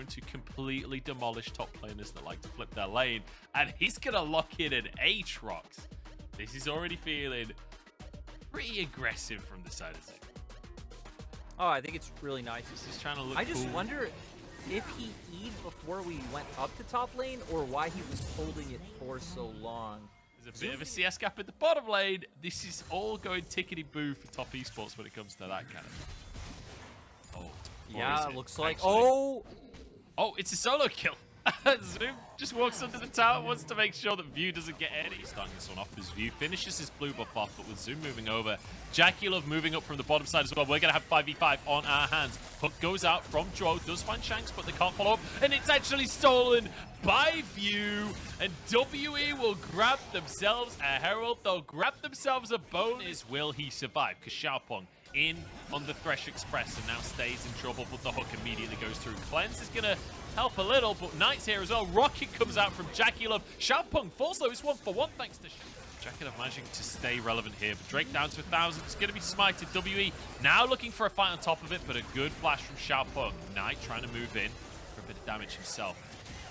to completely demolish top laners that like to flip their lane. And he's going to lock in an Aatrox. This is already feeling pretty aggressive from the side of Zoom. Oh, I think it's really nice. He's trying to look I just cool. wonder if he E'd before we went up to top lane, or why he was holding it for so long. There's a bit of a CS gap in the bottom lane. This is all going tickety-boo for top esports when it comes to that kind of... Oh, yeah, it looks like... Actually, oh! Oh, it's a solo kill. Zoom just walks under the tower, wants to make sure that View doesn't get any. He's starting this one off as View finishes his blue buff off, but with Zoom moving over, JackeyLove moving up from the bottom side as well. We're going to have 5v5 on our hands. Hook goes out from Drow, does find Shanks, but they can't follow up, and it's actually stolen by View, and WE will grab themselves a Herald. They'll grab themselves a bonus. Will he survive? Because Xiaopeng in on the Thresh Express and now stays in trouble, but the hook immediately goes through. Cleanse is going to help a little, but Knight's here as well. Rocket comes out from JackeyLove. Xiaopeng falls though. It's 1-for-1 thanks to JackeyLove managing to stay relevant here, but Drake down to 1,000. It's going to be smited. WE now looking for a fight on top of it, but a good flash from Xiaopeng. Knight trying to move in for a bit of damage himself.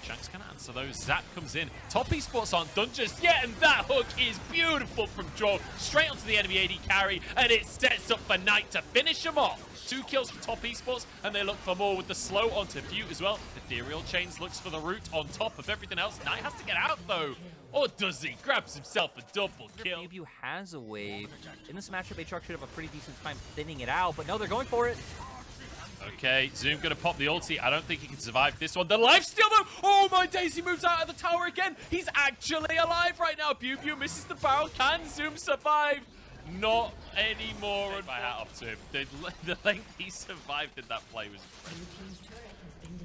Shanks can answer those. Zap comes in. Top esports aren't done just yet, and that hook is beautiful from Drow. Straight onto the enemy AD carry, and it sets up for Knight to finish him off. 2 kills for top esports, and they look for more with the slow onto View as well. Ethereal Chains looks for the root on top of everything else. Knight has to get out though. Or does he? Grabs himself a double kill. View has a wave. In this matchup, Aatrox should have a pretty decent time thinning it out, but no, they're going for it. Okay, Zoom gonna pop the ulti. I don't think he can survive this one. The lifesteal though! Oh my days, he moves out of the tower again. He's actually alive right now. View misses the barrel. Can Zoom survive? Not anymore. My hat off to him. The length he survived in that play was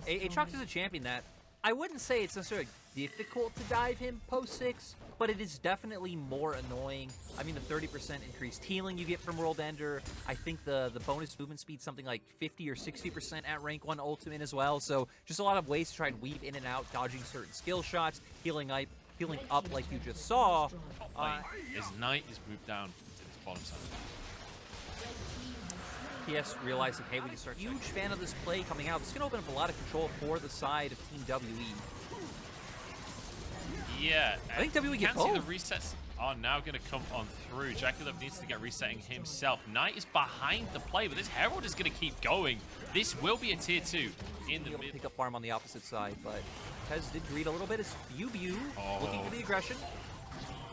incredible. Aatrox is a champion that I wouldn't say it's necessarily difficult to dive him post 6, but it is definitely more annoying. I mean, the 30% increased healing you get from World Ender. I think the bonus movement speed something like 50 or 60% at rank 1 ultimate as well. So just a lot of ways to try and weave in and out, dodging certain skill shots, healing up like you just saw. His Knight is moved down to this bottom side. TES realizing, hey, we can start. Huge fan of this play coming out. This is going to open up a lot of control for the side of Team WE. Yeah, I think WE can't get see the both. resets are now going to come on through. JackeyLove needs to get resetting himself. Knight is behind the play, but this Herald is going to keep going. This will be a tier 2 in the mid. Pick up farm on the opposite side, but TES did greed a little bit as View looking for the aggression.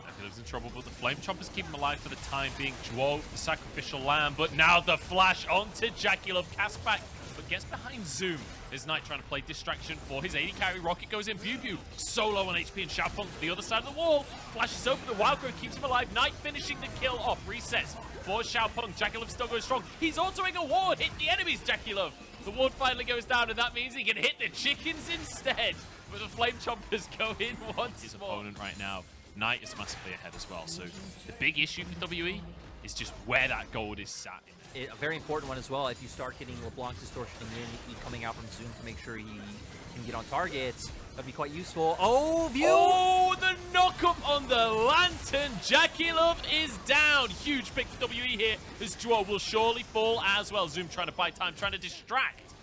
JackeyLove's in trouble, but the Flame Chompers keep him alive for the time being. Dwo, the sacrificial lamb, but now the flash onto JackeyLove. Cast back, but gets behind Zoom. There's Knight trying to play distraction for his AD carry. Rocket goes in. View solo on HP, and Xiaopeng to the other side of the wall. Flashes over the Wild Growth, keeps him alive. Knight finishing the kill off. Resets for Xiaopeng. JackeyLove still going strong. He's autoing a ward. Hit the enemies, JackeyLove. The ward finally goes down, and that means he can hit the chickens instead. But the Flame Chompers go in once his opponent right now. Knight is massively ahead as well. So the big issue for WE is just where that gold is sat. A very important one as well. If you start getting LeBlanc distortioning in, coming out from Zoom to make sure he can get on targets, that'd be quite useful. Oh, View! Oh, the knock-up on the Lantern. JackeyLove is down. Huge pick for WE here. This Dwo will surely fall as well. Zoom trying to buy time, trying to distract.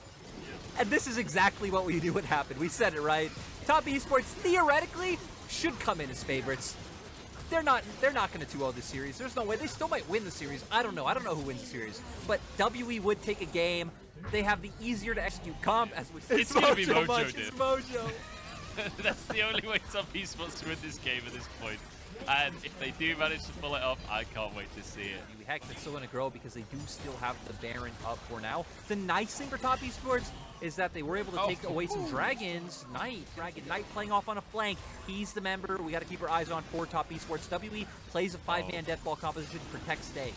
And this is exactly what we knew would happen. We said it, right? Top esports theoretically should come in as favorites. They're not going to 2-0 this series. There's no way. They still might win the series. I don't know. I don't know who wins the series. But WE would take a game. They have the easier to execute comp, as we said. It's going to be Mojo, dude. It's Mojo. That's the only way Top Esports to win this game at this point. And if they do manage to pull it off, I can't wait to see it. Heck, it's still going to grow because they do still have the Baron up for now. The nice thing for Top Esports is that they were able to take away some dragons. Knight playing off on a flank. He's the member we got to keep our eyes on for Top Esports. WE plays a 5-man deathball composition to protect stay.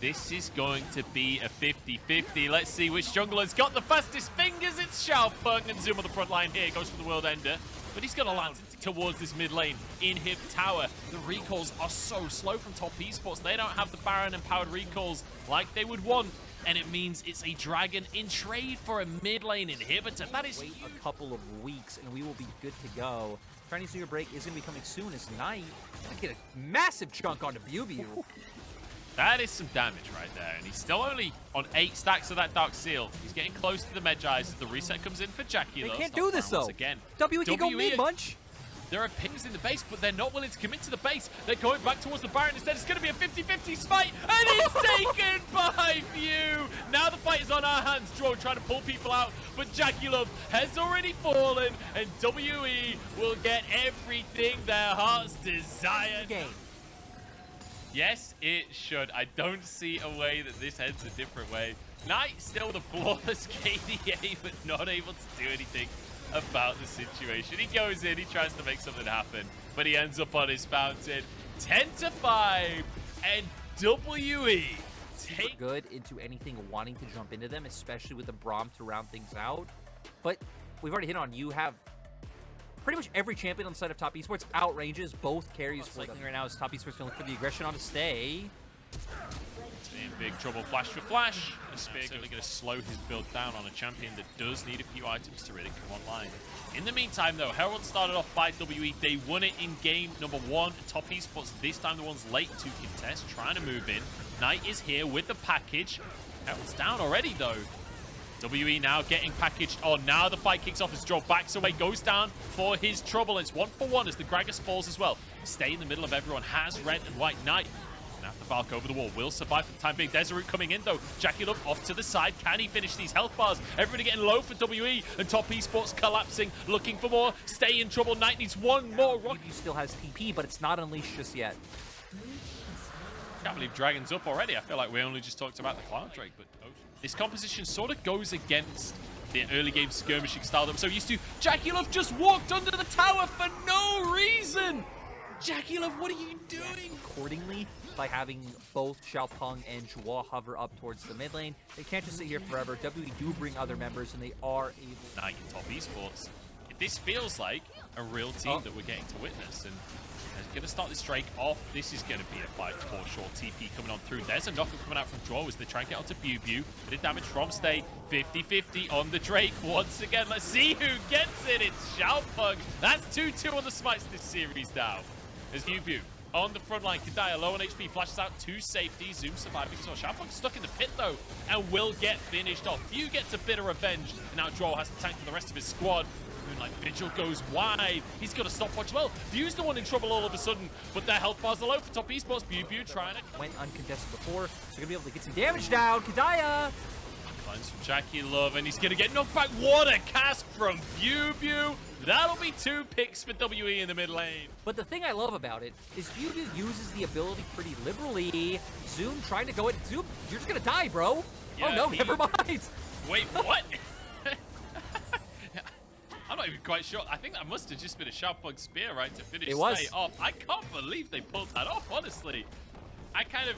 This is going to be a 50-50. Let's see which jungler's got the fastest fingers. It's Xiaopeng, and Zoom on the front line here. Goes for the World Ender. But he's going to land towards this mid lane in Hip Tower. The recalls are so slow from Top Esports. They don't have the Baron empowered recalls like they would want. And it means it's a dragon in trade for a mid lane inhibitor. That is Wait a couple of weeks and we will be good to go. Chinese New Year break is going to be coming soon as Knight going to get a massive chunk onto View. That is some damage right there, and he's still only on 8 stacks of that Dark Seal. He's getting close to the Medjais. The reset comes in for Jackie. They can't do this, though. Again. WE can go mid, Munch. There are pings in the base, but they're not willing to commit to the base. They're going back towards the Baron. Instead, it's going to be a 50-50 fight, and it's taken by View. Now the fight is on our hands. Draw trying to pull people out, but Jackie Love has already fallen, and WE will get everything their hearts desire. Game. Yes, it should. I don't see a way that this heads a different way. Knight still the flawless KDA, but not able to do anything about the situation. He goes in, he tries to make something happen, but he ends up on his fountain. 10-5, and WE take good into anything wanting to jump into them, especially with the Braum to round things out. But we've already hit on, you have pretty much every champion on the side of Top Esports outranges both carries for them. Right now is Top Esports going to look for the aggression on to stay. In big trouble, flash for flash. Spear certainly going to slow his build down on a champion that does need a few items to really come online. In the meantime, though, Herald started off by WE. They won it in game number 1. Top Esports this time the ones late to contest, trying to move in. Knight is here with the package. Herald's down already, though. WE now getting packaged on. Now the fight kicks off as Joe backs away, goes down for his trouble. It's 1-for-1 as the Gragas falls as well. Stay in the middle of everyone, has red and white. Knight gonna have to Valk over the wall, will survive for the time being. Desiree coming in though. Jackie Love off to the side. Can he finish these health bars? Everybody getting low for WE, and Top Esports collapsing, looking for more. Stay in trouble. Knight needs one more rock. He still has TP, but it's not unleashed just yet. Can't believe Dragon's up already. I feel like we only just talked about the Cloud Drake, but this composition sort of goes against the early game skirmishing style that I'm so used to. Jackie Love just walked under the tower for no reason. Jackie Love, what are you doing? Accordingly, by having both Xiaopeng and Joao hover up towards the mid lane, they can't just sit here forever. WE do bring other members, and they are able. Knight in Top Esports. This feels like a real team that we're getting to witness, and they're going to start this Drake off. This is going to be a fight for sure. TP coming on through. There's a knockup coming out from Draw as they try and get onto Bew. Bit of damage from Stay. 50-50 on the Drake once again. Let's see who gets it. It's Xiaopeng. That's 2-2 on the smites this series now. There's Bew on the front line. Kadaya low on HP, flashes out to safety. Zoom surviving. So Xiaopeng stuck in the pit though and will get finished off. Bew gets a bit of revenge. And now Draw has to tank for the rest of his squad. Moonlight Vigil goes wide. He's got a stopwatch well. View's the one in trouble all of a sudden, but their health bars are low for Top Esports. Bew trying to... Went uncontested before, so they're going to be able to get some damage down. Kadaya! Finds from Jackie Love, and he's going to get knocked back. What a cast from Bew. That'll be 2 picks for WE in the mid lane. But the thing I love about it is Bew uses the ability pretty liberally. Zoom trying to go in. Zoom, you're just going to die, bro. Yeah, oh, no, never mind. Wait, what? I'm not even quite sure. I think that must have just been a Xiaopeng spear, right, to finish Stay off. I can't believe they pulled that off, honestly. I kind of...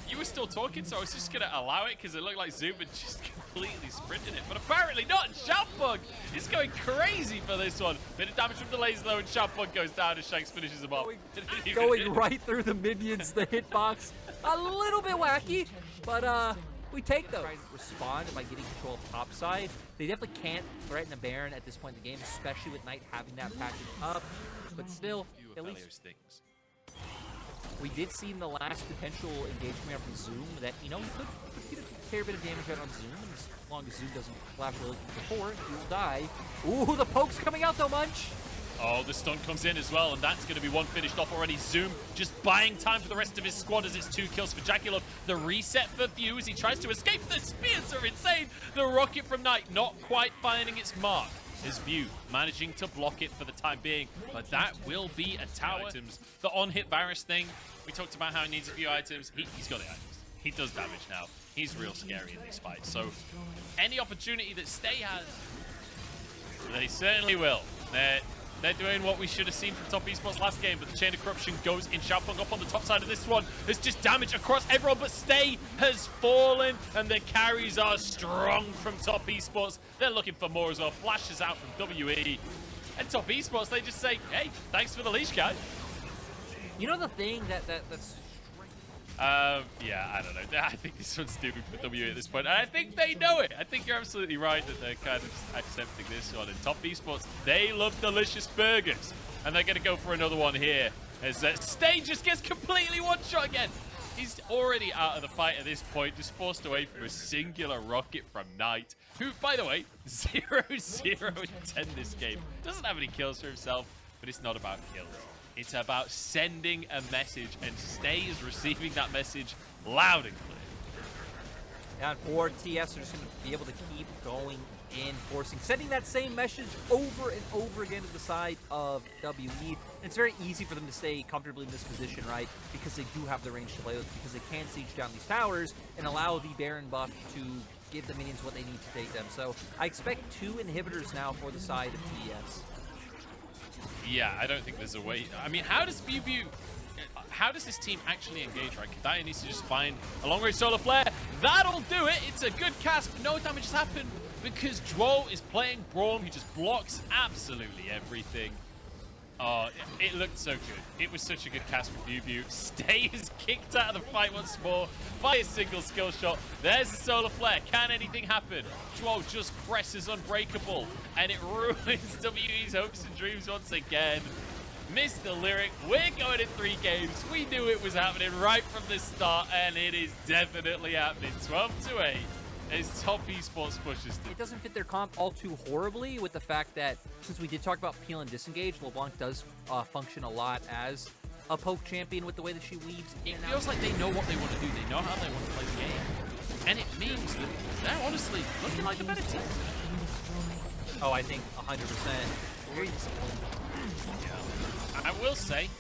You were still talking, so I was just going to allow it because it looked like Zoom had just completely sprinted it. But apparently not. Xiaopeng is going crazy for this one. Bit of damage from the laser, though, and Xiaopeng goes down as Shanks finishes him off. Going right through the minions, the hitbox. A little bit wacky, but we take those. Try to respond by getting control of top side. They definitely can't threaten a Baron at this point in the game, especially with Knight having that package up. But still, at least we did see in the last potential engagement from Zoom that, you know, he could get a fair bit of damage out on Zoom. And as long as Zoom doesn't flash really before, he will die. Ooh, the poke's coming out though, Munch. Oh, the stun comes in as well, and that's going to be one finished off already. Zoom just buying time for the rest of his squad as it's 2 kills for Jackie Love. The reset for View as he tries to escape. The spears are insane. The rocket from Knight not quite finding its mark. His View managing to block it for the time being, but that will be a tower. Items. The on-hit Varus thing, we talked about how he needs a few items. He's got the items. He does damage now. He's real scary in these fights. So any opportunity that Stay has, they certainly will. They're doing what we should have seen from Top Esports last game, but the Chain of Corruption goes in. Xiaopeng up on the top side of this one. There's just damage across everyone, but Stay has fallen, and the carries are strong from Top Esports. They're looking for more as well. Flashes out from WE. And Top Esports, they just say, hey, thanks for the leash, guys. You know the thing that's... Yeah, I don't know. I think this one's stupid for WE at this point. And I think they know it. I think you're absolutely right that they're kind of accepting this one. And Top Esports, they love delicious burgers. And they're going to go for another one here. As Stay just gets completely one-shot again. He's already out of the fight at this point, just forced away from a singular rocket from Knight, who, by the way, 0-0-10 this game. Doesn't have any kills for himself, but it's not about kills. It's about sending a message, and Stay is receiving that message loud and clear. And for TS, they're just going to be able to keep going in, sending that same message over and over again to the side of WE. And it's very easy for them to stay comfortably in this position, right? Because they do have the range to play with, because they can siege down these towers and allow the Baron buff to give the minions what they need to take them. So I expect 2 inhibitors now for the side of TES. Yeah, I don't think there's a way. I mean, how does how does this team actually engage, right? Kadaya needs to just find a long-range solar flare. That'll do it. It's a good cast, but no damage has happened because Dwo is playing Braum. He just blocks absolutely everything. Oh, it looked so good. It was such a good cast for Viewview. Stay is kicked out of the fight once more by a single skill shot. There's the solar flare. Can anything happen? Dwo just presses unbreakable, and it ruins WE's hopes and dreams once again. Mr. Lyric, we're going in 3 games. We knew it was happening right from the start, and it is definitely happening. 12-8 as Top Esports pushes through. It doesn't fit their comp all too horribly with the fact that, since we did talk about peel and disengage, LeBlanc does function a lot as a poke champion with the way that she weaves. It feels like they know what they want to do. They know how they want to play the game. And it means that they're honestly looking like a better team. Oh, I think 100%. Very disappointing. I will say,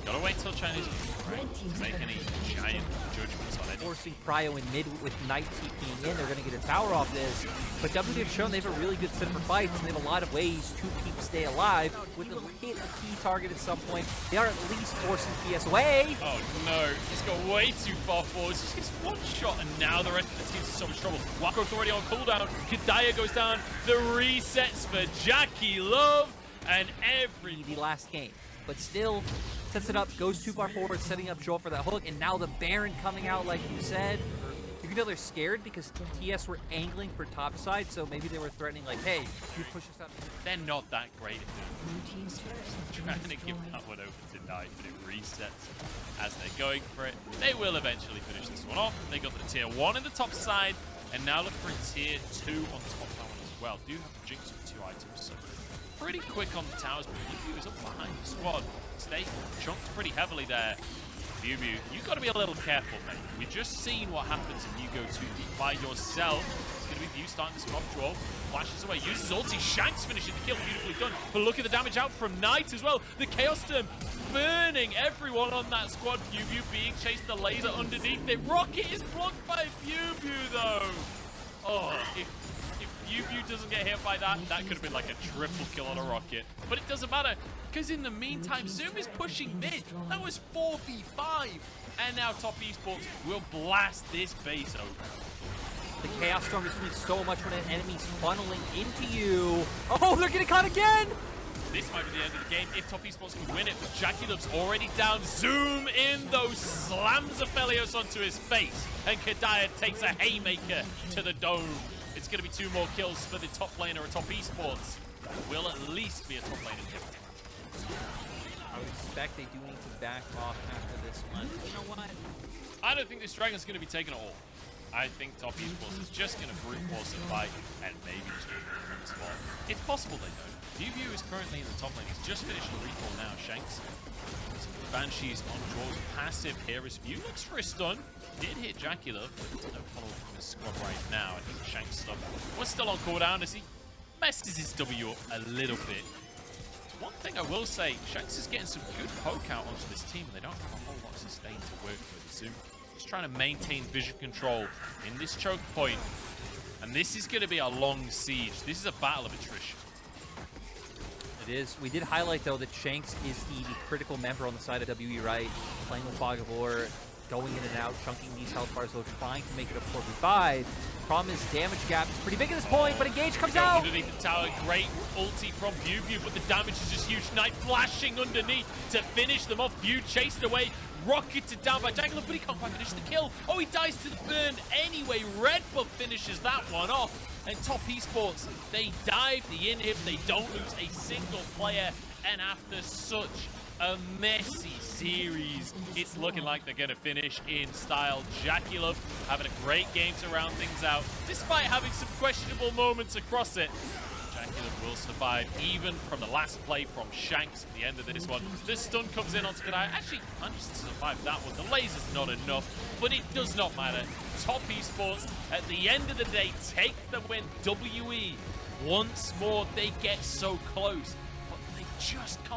gotta wait till Chinese right, to make any giant judgments on it. Forcing Prio in mid with Knight TPing in, they're gonna get a tower off this. But W2D3 have shown they have a really good set for fights, and they have a lot of ways to keep Stay alive. With a hit a key target at some point, they are at least forcing TS away. Oh no, he's got way too far forward. Just gets one shot, and now the rest of the team's in so much trouble. Wako's already on cooldown. Kadaya goes down. The resets for Jackie Love. And the last game, but still sets it up, goes too far forward, setting up Joel for that hook, and now the Baron coming out, like you said. You can tell they're scared because TS were angling for top side, so maybe they were threatening, like, hey, you push us up. They're not that great at doing it. Trying to give that one over to Knight, but it resets as they're going for it. They will eventually finish this one off. They got the tier 1 in the top side, and now look for a tier 2 on top that one as well. Do have the Jinx with 2 items, so pretty quick on the towers, but Viewview is up behind the squad. Stay chunked pretty heavily there. Viewview, you've got to be a little careful, mate. We've just seen what happens if you go too deep by yourself. It's going to be View starting to spot Dwo. Flashes away, uses ulti, Shanks finishing the kill, beautifully done. But look at the damage out from Knight as well. The Chaos Storm burning everyone on that squad. Viewview being chased, the laser underneath it. Rocket is blocked by Viewview though. Oh, if Viewview doesn't get hit by that, that could have been like a triple kill on a rocket. But it doesn't matter, because in the meantime, Zoom is pushing mid. That was 4v5. And now Top Esports will blast this base over. The Chaos Storm just means so much when an enemy's funneling into you. Oh, they're getting caught again! This might be the end of the game if Top Esports can win it, but Jackie Love's already down. Zoom in, though, slams Aphelios onto his face. And Kadaya takes a haymaker to the dome. It's going to be 2 more kills for the top laner at Top Esports. Will at least be a top lane inhibitor. I would expect they do need to back off after this one. You know what? I don't think this Dragon's going to be taken at all. I think Top Esports is just going to brute force the fight and maybe just move them on the spot. It's possible they don't. Viewview is currently in the top lane. He's just finished the recall now. Shanks. Banshee's on Draw's passive here as View looks for a stun. Did hit Jackie Love, but there's no follow from his squad right now. I think Shanks' stuff was still on cooldown as he messes his W up a little bit. One thing I will say, Shanks is getting some good poke out onto this team, and they don't have a whole lot of sustain to work with. Zoom just trying to maintain vision control in this choke point. And this is going to be a long siege. This is a battle of attrition. It is. We did highlight, though, that Shanks is the critical member on the side of WE, right? Playing with Fog of War, going in and out, chunking these health bars, though, trying to make it a 4v5. Problem is, damage gap is pretty big at this point, but Engage comes out! Underneath the tower, great ulti from Viewview, but the damage is just huge. Knight flashing underneath to finish them off. View chased away, rocketed down by Jackie Love, but he can't quite finish the kill. Oh, he dies to the burn anyway. Red Buff finishes that one off. And Top Esports, they dive the inhib, they don't lose a single player, and after such a messy series, it's looking like they're going to finish in style. JackeyLove having a great game to round things out, despite having some questionable moments across it. JackeyLove will survive, even from the last play from Shanks at the end of this one. The stun comes in onto Kadai. Actually manages to survive that one. The laser's not enough, but it does not matter. Top Esports, at the end of the day, take the win. WE, once more, they get so close, but they just can't.